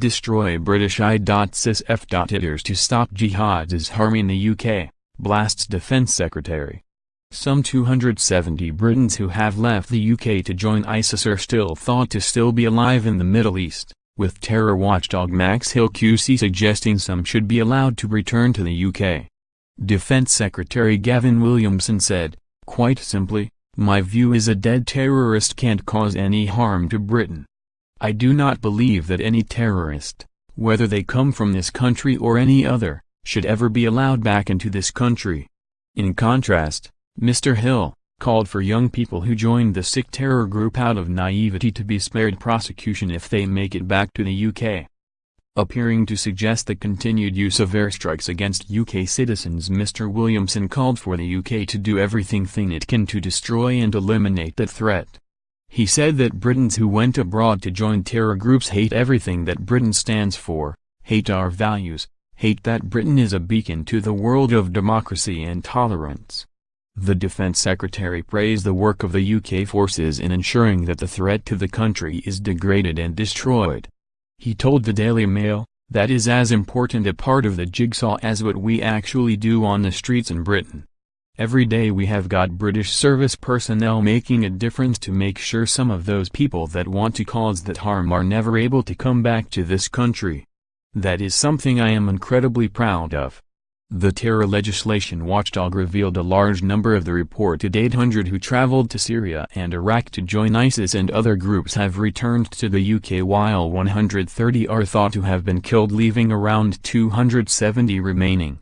destroy British I SIS f.ighters to stop jihadis harming the UK, blasts Defence Secretary. Some 270 Britons who have left the UK to join ISIS are still thought to still be alive in the Middle East, with terror watchdog Max Hill QC suggesting some should be allowed to return to the UK. Defence Secretary Gavin Williamson said, "Quite simply, my view is a dead terrorist can't cause any harm to Britain. I do not believe that any terrorist, whether they come from this country or any other, should ever be allowed back into this country." In contrast, Mr. Hill called for young people who joined the Sikh terror group out of naivety to be spared prosecution if they make it back to the UK. Appearing to suggest the continued use of airstrikes against UK citizens, Mr. Williamson called for the UK to do everything it can to destroy and eliminate that threat. He said that Britons who went abroad to join terror groups hate everything that Britain stands for, hate our values, hate that Britain is a beacon to the world of democracy and tolerance. The Defence Secretary praised the work of the UK forces in ensuring that the threat to the country is degraded and destroyed. He told the Daily Mail, "That is as important a part of the jigsaw as what we actually do on the streets in Britain. Every day we have got British service personnel making a difference to make sure some of those people that want to cause that harm are never able to come back to this country. That is something I am incredibly proud of." The terror legislation watchdog revealed a large number of the reported 800 who traveled to Syria and Iraq to join ISIS and other groups have returned to the UK, while 130 are thought to have been killed, leaving around 270 remaining.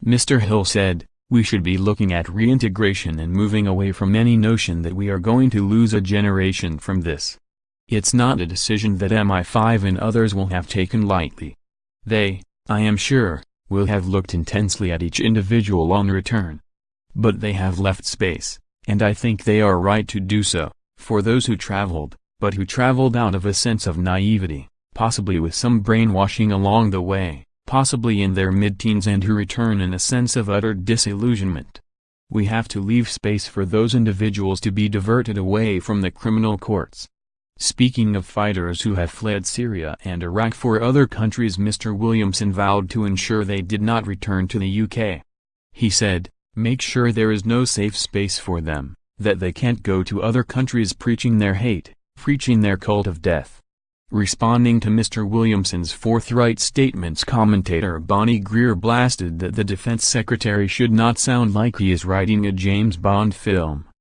Mr. Hill said, "We should be looking at reintegration and moving away from any notion that we are going to lose a generation from this. It's not a decision that MI5 and others will have taken lightly. They, I am sure, will have looked intensely at each individual on return. But they have left space, and I think they are right to do so, for those who traveled, but who traveled out of a sense of naivety, possibly with some brainwashing along the way, possibly in their mid-teens, and who return in a sense of utter disillusionment. We have to leave space for those individuals to be diverted away from the criminal courts." Speaking of fighters who have fled Syria and Iraq for other countries, Mr. Williamson vowed to ensure they did not return to the UK. He said, "Make sure there is no safe space for them, that they can't go to other countries preaching their hate, preaching their cult of death." Responding to Mr. Williamson's forthright statements, commentator Bonnie Greer blasted that the Defence Secretary should not sound like he is writing a James Bond film.